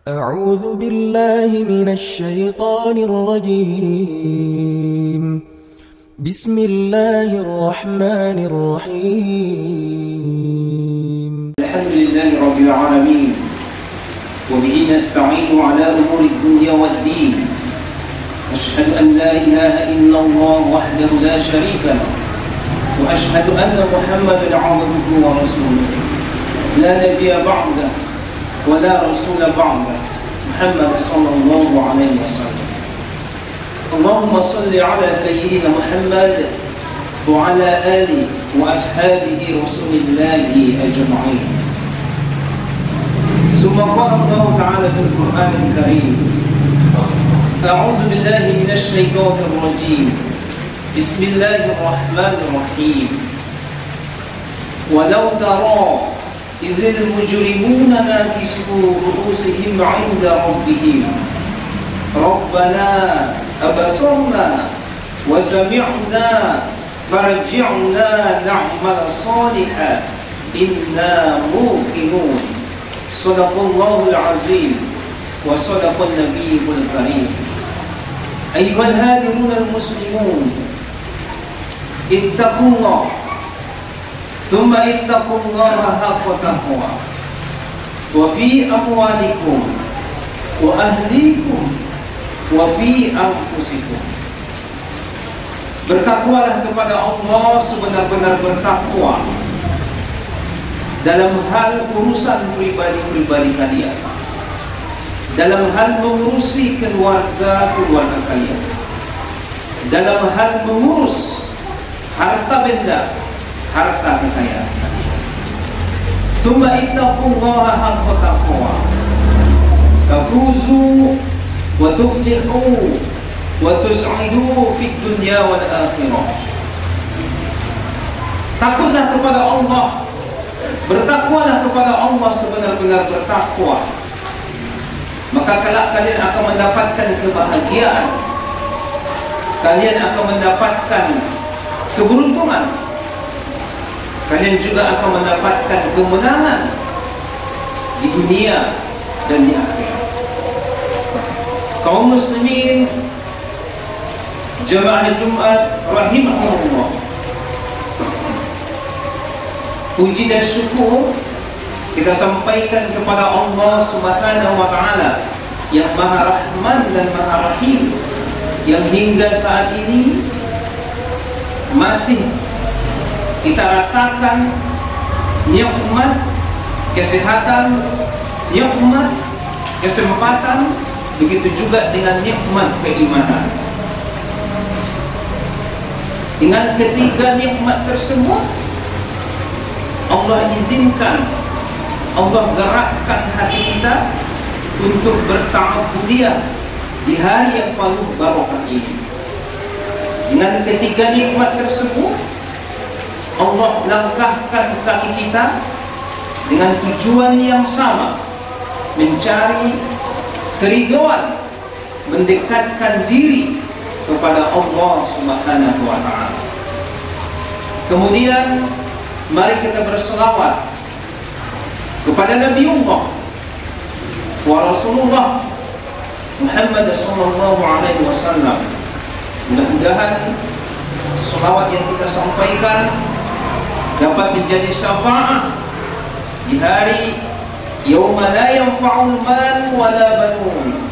أعوذ بالله من الشيطان الرجيم. بسم الله الرحمن الرحيم. الحمد لله رب العالمين، وبه نستعين على أمور الدنيا والدين. أشهد أن لا إله إلا الله وحده لا شريك له، وأشهد أن محمدا عبده ورسوله، لا نبي بعده ولا رسول بعده، محمد صلى الله عليه وسلم. اللهم صل على سيدنا محمد وعلى آله وأصحابه رسول الله أجمعين. ثم قال الله تعالى في القرآن الكريم: أعوذ بالله من الشيطان الرجيم، بسم الله الرحمن الرحيم. ولو ترى إذ المجرمون ناكسوا رؤوسهم عند ربهم ربنا أبصرنا وسمعنا فارجعنا نعمل صالحا إنا موقنون. صدق الله العظيم وصدق النبي الكريم. أيها الهادرون المسلمون، اتقوا الله ثم اتقوا الله حق تقوى وفي أموالكم وأهليكم وفي أنفسكم. Bertakwalah kepada Allah sebenar-benar bertakwa dalam hal urusan pribadi-pribadi kalian, dalam hal mengurusi keluarga kalian, dalam hal mengurus harta benda, harta kekayaan kalian. Summa ittaqullaha haqqa taqwa tafuzu wa tuflihu wa tus'idu fid dunya wal akhirah. Takutlah kepada Allah, bertakwalah kepada Allah sebenar-benar bertakwa, maka kelak kalian akan mendapatkan kebahagiaan, kalian akan mendapatkan keberuntungan, kalian juga akan mendapatkan kemenangan di dunia dan di akhirat. Kaum muslimin jemaah Jumat rahimahumullah, puji dan syukur kita sampaikan kepada Allah Subhanahu wa taala yang Maha Rahman dan Maha Rahim, yang hingga saat ini masih kita rasakan nikmat kesehatan, nikmat kesempatan, begitu juga dengan nikmat keimanan. Dengan ketiga nikmat tersebut, Allah izinkan, Allah gerakkan hati kita untuk berta'abudiyah di hari yang penuh barokah ini. Dengan ketiga nikmat tersebut, Allah langkahkan kaki kita dengan tujuan yang sama, mencari keridhaan, mendekatkan diri kepada Allah Subhanahu wa ta'ala. Kemudian mari kita berselawat kepada Nabiullah wa Rasulullah Muhammad sallallahu alaihi wasallam. Mudah-mudahan selawat yang kita sampaikan dapat menjadi syafaat di hari yauma la yanfa'ul mal wa la banun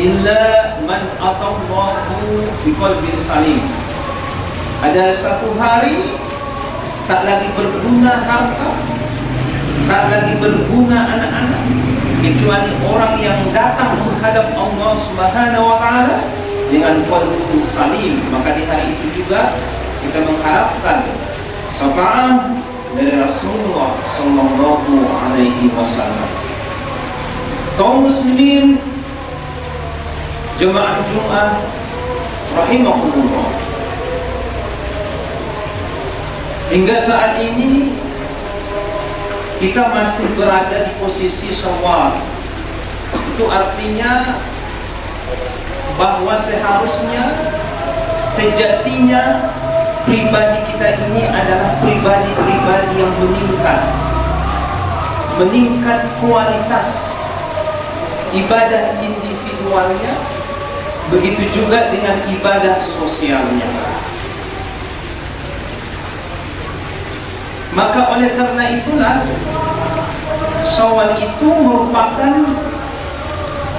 illa man atallahu biqalbin salim. Ada satu hari tak lagi berguna harta, tak lagi berguna anak-anak, kecuali orang yang datang menghadap Allah Subhanahu wa taala dengan qalbun salim. Maka di hari itu juga kita mengharapkan syafaat dari Rasulullah sallallahu alaihi wasallam. Kaum muslimin jemaah Jumat rahimahumullah, hingga saat ini kita masih berada di posisi Syawal. Itu artinya bahwa seharusnya, sejatinya pribadi kita ini adalah pribadi-pribadi yang meningkat kualitas, ibadah individualnya, begitu juga dengan ibadah sosialnya. Maka oleh karena itulah Syawal itu merupakan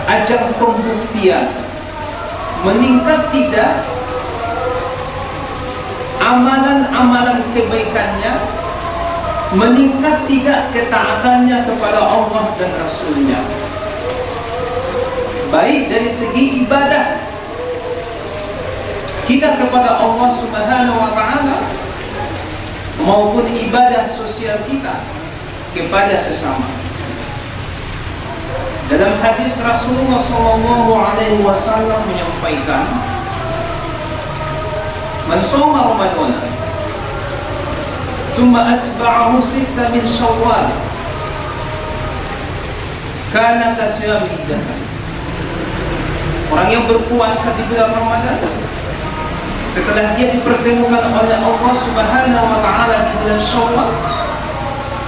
ajang pembuktian meningkat tidak amalan-amalan kebaikannya, meningkat tidak ketaatannya kepada Allah dan Rasulnya, baik dari segi ibadah kita kepada Allah Subhanahu wa Ta'ala maupun ibadah sosial kita kepada sesama. Dalam hadis Rasulullah SAW menyampaikan, "Man shoma Ramadan, summa atba'ahu sitta min Syawal, kana kasiyamid dahr." Orang yang berpuasa di bulan Ramadan, setelah dia dipertemukan oleh Allah Subhanahu wa Ta'ala di bulan Syawal,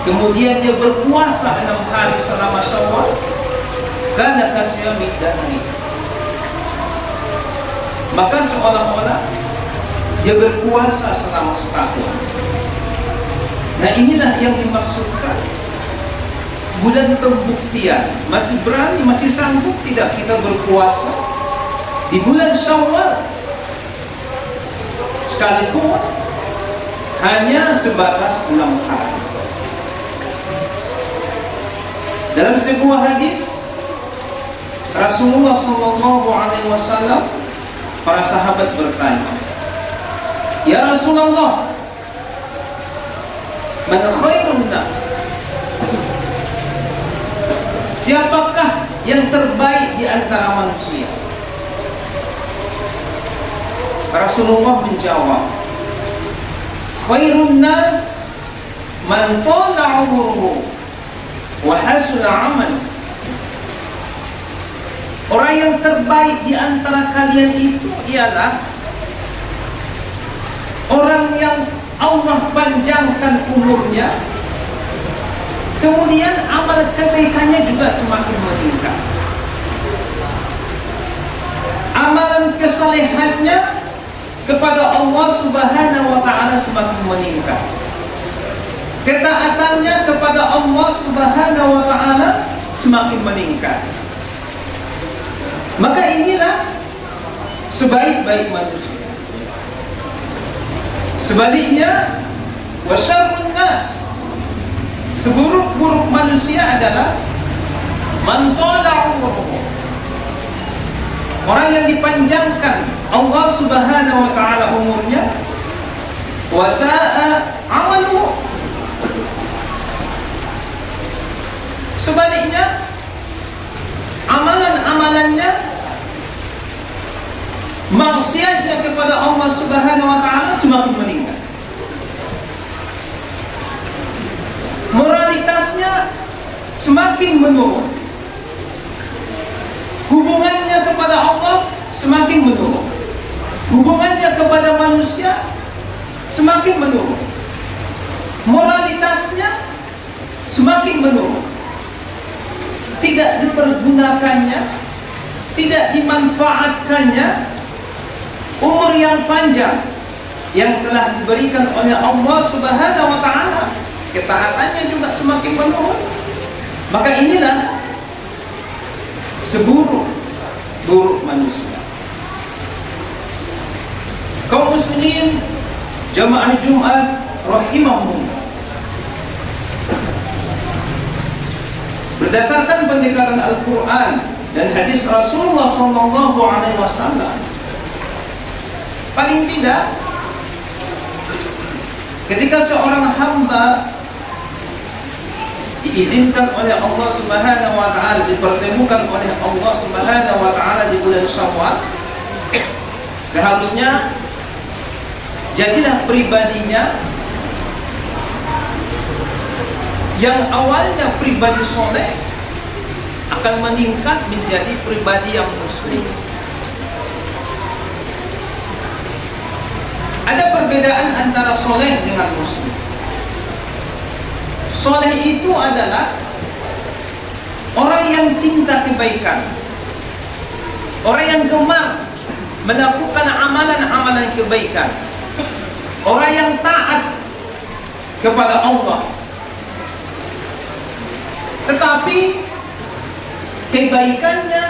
kemudian dia berpuasa 6 hari selama Syawal, kana kasiyamid dahri, maka seolah-olah dia berpuasa selama setahun. Nah, inilah yang dimaksudkan bulan pembuktian. Masih berani, masih sanggup tidak kita berpuasa di bulan Syawal, sekalipun hanya sebatas 6 hari. Dalam sebuah hadis Rasulullah SAW, para sahabat bertanya, "Ya Rasulullah, man khairun nas?" Siapakah yang terbaik di antara manusia? Rasulullah menjawab, "Khairun nas man tala umruhu wa hasuna amaluhu." Orang yang terbaik di antara kalian itu ialah orang yang Allah panjangkan umurnya, kemudian amal kebaikannya juga semakin meningkat. Amalan kesalehannya kepada Allah Subhanahu wa Ta'ala semakin meningkat. Ketaatannya kepada Allah Subhanahu wa Ta'ala semakin meningkat. Maka inilah sebaik-baik manusia. Sebaliknya, wa syarrun nas, seburuk-buruk manusia adalah man tala umruhu, orang yang dipanjangkan Allah Subhanahu wa Ta'ala umurnya, wa sa'a amaluhu, sebaliknya amalan-amalannya, maksiatnya kepada Allah Subhanahu wa Ta'ala semakin meningkat. Moralitasnya semakin menurun. Hubungannya kepada Allah semakin menurun. Hubungannya kepada manusia semakin menurun. Moralitasnya semakin menurun. Tidak dipergunakannya, tidak dimanfaatkannya umur yang panjang yang telah diberikan oleh Allah Subhanahu wa Ta'ala, ketaatannya juga semakin menurun. Maka inilah seburuk-buruk manusia. Kaum muslimin jamaah Jumat rahimahumullah, berdasarkan pendekatan Al-Quran dan hadis Rasulullah SAW, paling tidak ketika seorang hamba diizinkan oleh Allah Subhanahu wa Ta'ala, dipertemukan oleh Allah Subhanahu wa Ta'ala di bulan Syawal, seharusnya jadilah pribadinya yang awalnya pribadi soleh akan meningkat menjadi pribadi yang muslim. Ada perbedaan antara soleh dengan muslim. Soleh itu adalah orang yang cinta kebaikan, orang yang gemar melakukan amalan-amalan kebaikan, orang yang taat kepada Allah. Tetapi kebaikannya,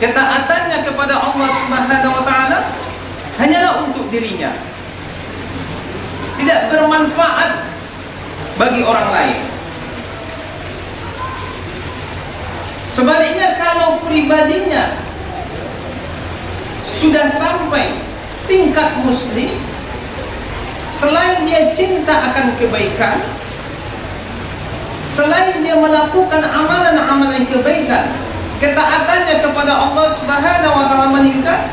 ketaatannya kepada Allah Subhanahu wa taala hanyalah untuk dirinya, tidak bermanfaat bagi orang lain. Sebaliknya, kalau pribadinya sudah sampai tingkat muslim, selain dia cinta akan kebaikan, selain dia melakukan amalan-amalan kebaikan, ketaatannya kepada Allah Subhanahu wa taala meningkat,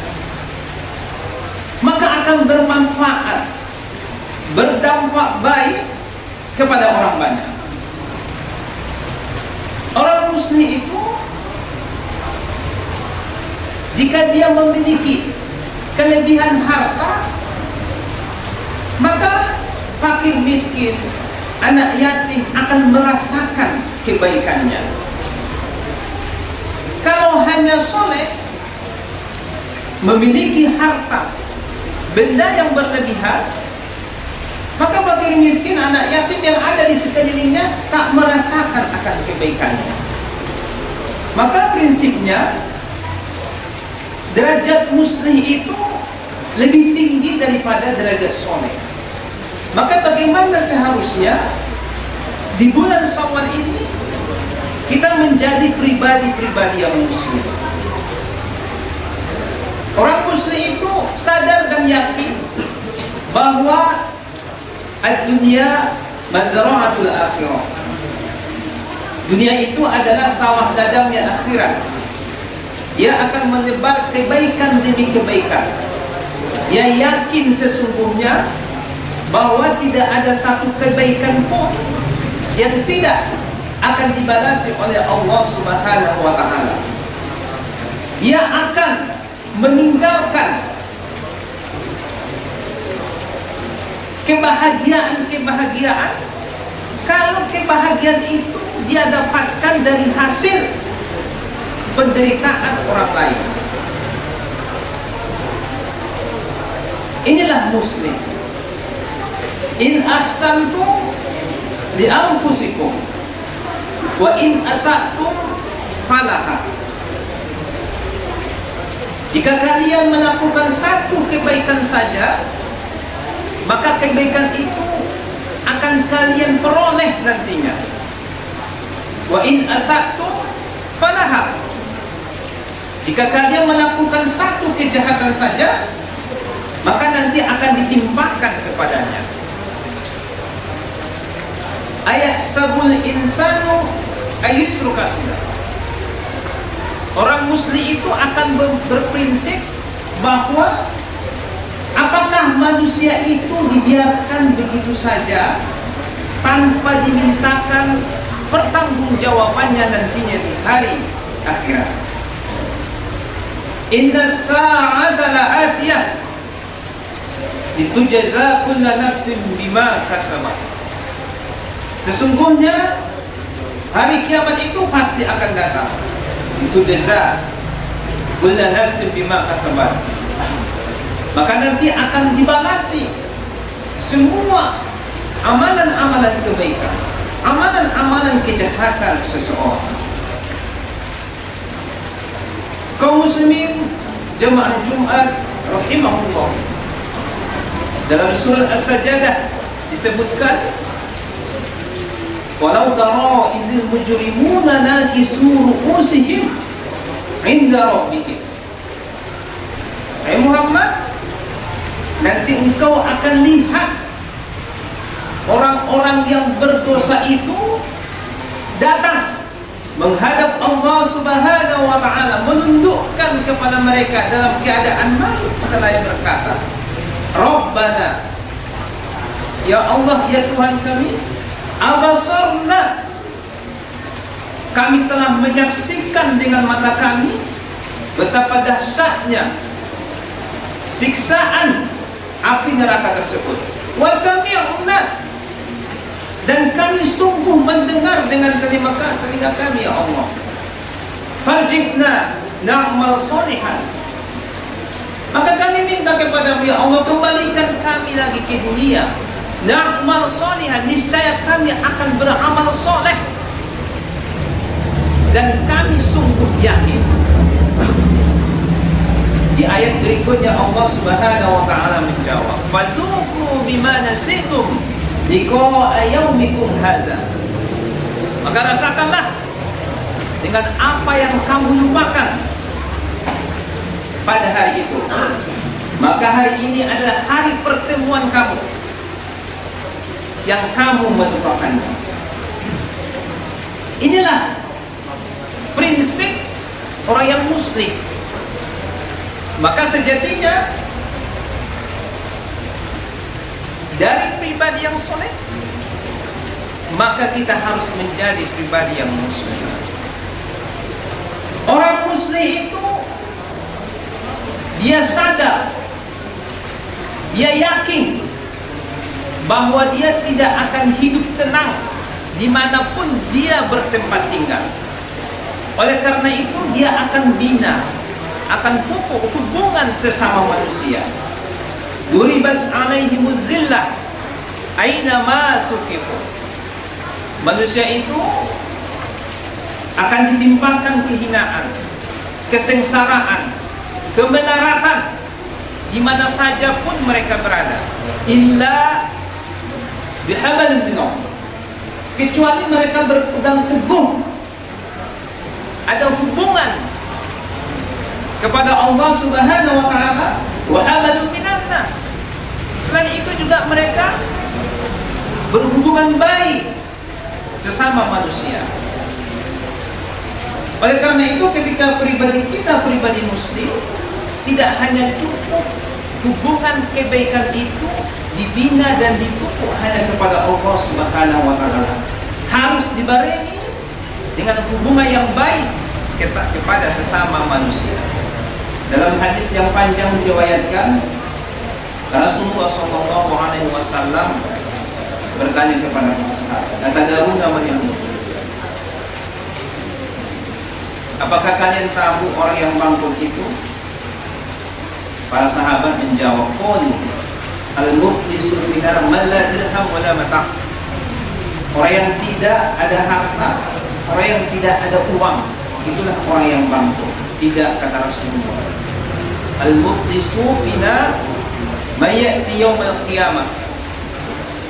maka akan bermanfaat, berdampak baik kepada orang banyak. Orang muslim itu, jika dia memiliki kelebihan harta, maka fakir miskin, anak yatim akan merasakan kebaikannya. Kalau hanya soleh, memiliki harta, benda yang berlebihan, maka fakir miskin, anak yatim yang ada di sekelilingnya tak merasakan akan kebaikannya. Maka prinsipnya, derajat muslih itu lebih tinggi daripada derajat soleh. Maka bagaimana seharusnya di bulan Syawal ini kita menjadi pribadi-pribadi yang muslim? Orang muslim itu sadar dan yakin bahwa ad-dunya mazra'atul akhirah. Dunia itu adalah sawah ladangnya akhirat. Dia akan menebar kebaikan demi kebaikan. Dia yakin sesungguhnya bahwa tidak ada satu kebaikan pun yang tidak akan dibalasi oleh Allah Subhanahu wa taala. Dia akan meninggalkan kebahagiaan kalau kebahagiaan itu dia dapatkan dari hasil penderitaan orang lain. Inilah muslim. In ahsantum li anfusikum wa in asa'tum falaha. Jika kalian melakukan satu kebaikan saja, maka kebaikan itu akan kalian peroleh nantinya. Wa in asa'tum falaha. Jika kalian melakukan satu kejahatan saja, maka nanti akan ditimpakan kepadanya. Ayat sabul insanu ayyusruka sudah. Orang muslim itu akan berprinsip bahwa apakah manusia itu dibiarkan begitu saja tanpa dimintakan pertanggungjawabannya nantinya di hari akhirat. Inna sa'ata la'atiyah litujza kullu nafsin bima kasabat. Sesungguhnya hari kiamat itu pasti akan datang. Itu jaza kullu nafsin bima kasabat. Maka nanti akan dibalasi semua amalan-amalan kebaikan, amalan-amalan kejahatan seseorang. Kaum muslimin jemaah Jumat rahimahullah, dalam surah As-Sajdah disebutkan, walau tara idzil mujrimuna nakisu ru'usihim 'inda rabbihim. Hai Muhammad, nanti engkau akan lihat orang-orang yang berdosa itu datang menghadap Allah Subhanahu wa taala, menundukkan kepala mereka dalam keadaan malu seraya berkata, Rabbana, ya Allah, ya Tuhan kami, abasarna, kami telah menyaksikan dengan mata kami betapa dahsyatnya siksaan api neraka tersebut. Wa sami'na, dan kami sungguh mendengar dengan telinga kami, ya Allah. Farjibna na'mal sholihan. Maka kami minta kepada-Mu, ya Allah, kembalikan kami lagi ke dunia. Na'mal sholihan, niscaya kami akan beramal soleh. Dan kami sungguh yakin. Di ayat berikutnya Allah Subhanahu wa taala menjawab, "Fadzuqu bima nasitum liqa'a yaumikum hadza." Maka rasakanlah dengan apa yang kamu lupakan pada hari itu. Maka hari ini adalah hari pertemuan kamu yang kamu melupakannya. Inilah prinsip orang yang muslim. Maka sejatinya dari pribadi yang soleh, maka kita harus menjadi pribadi yang muslim. Orang muslim itu dia sadar, dia yakin bahwa dia tidak akan hidup tenang dimanapun dia bertempat tinggal. Oleh karena itu dia akan bina, akan pupuk hubungan sesama manusia. Duribat alaihimuz zillah aina ma suqifu. Manusia itu akan ditimpakan kehinaan, kesengsaraan, kemelaratan di mana saja pun mereka berada. Illa bihablin minallah, kecuali mereka berpegang teguh, ada hubungan kepada Allah Subhanahu wa taala, wa hablum minan nas. Selain itu juga mereka berhubungan baik sesama manusia. Oleh karena itu ketika pribadi kita pribadi muslim, tidak hanya cukup hubungan kebaikan itu dibina dan dipupuk hanya kepada Allah Subhanahu wa taala, harus dibarengi dengan hubungan yang baik kepada sesama manusia. Dalam hadis yang panjang diriwayatkan, Rasulullah SAW bertanya kepada para sahabat, "Atadaruna man yamut?" Apakah kalian tahu orang yang bangkrut itu? Para sahabat menjawab, "Qalu al-muflisu minar man la dirham wa la mata'." Orang yang tidak ada harta, orang yang tidak ada uang, itulah orang yang bangkrut. Tidak, kata Rasulullah. Al-muflisu fina man ya'ti yaumil qiyamah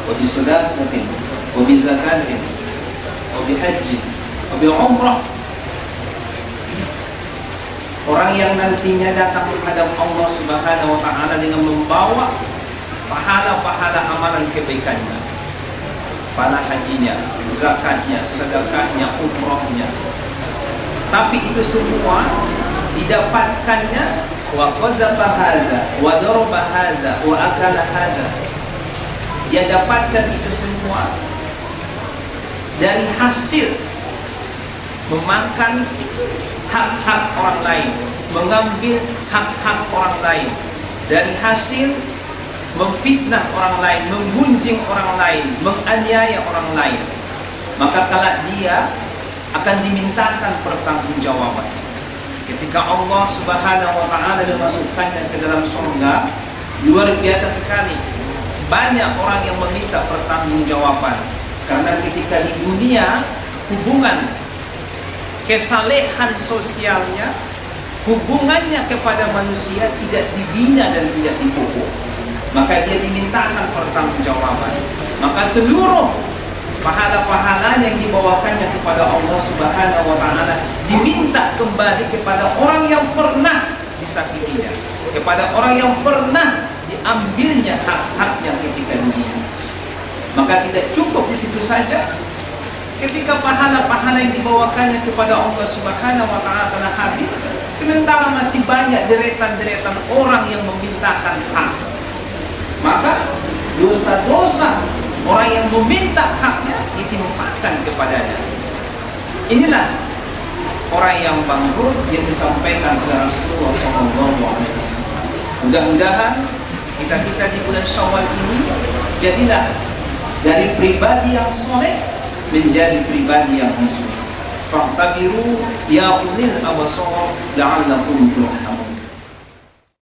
wa bi sadaqatin wa bi zakatin wa bi hajjin wa bi umrah. Orang yang nantinya datang menghadap Allah Subhanahu wa taala dengan membawa pahala-pahala amalan kebaikannya, pahala hajinya, zakatnya, sedekahnya, umrohnya. Tapi itu semua didapatkannya wa qadzafa hadza wa daraba hadza wa akala hadza. Dia dapatkan itu semua dari hasil memakan hak-hak orang lain, mengambil hak-hak orang lain, dari hasil memfitnah orang lain, menggunjing orang lain, menganiaya orang lain. Maka kala dia akan dimintakan pertanggungjawaban. Ketika Allah Subhanahu wa taala memasukkannya ke dalam surga, luar biasa sekali. Banyak orang yang meminta pertanggungjawaban karena ketika di dunia hubungan kesalehan sosialnya, hubungannya kepada manusia tidak dibina dan tidak dipupuk, maka dia dimintakan pertanggungjawaban. Maka seluruh pahala-pahala yang dibawakannya kepada Allah Subhanahu wa taala diminta kembali kepada orang yang pernah disakitinya, kepada orang yang pernah diambilnya hak-haknya ketika dunia. Maka tidak cukup di situ saja. Ketika pahala-pahala yang dibawakannya kepada Allah Subhanahu wa taala telah habis, sementara masih banyak deretan-deretan orang yang memintakan hak, maka dosa-dosa orang yang meminta haknya ditimpakan kepadanya. Inilah orang yang bangkrut yang disampaikan oleh Rasulullah SAW. Mudah-mudahan kita di bulan Syawal ini jadilah dari pribadi yang soleh menjadi pribadi yang khusus. Fa'tabiru ya ulil absar la'allakum turhamun.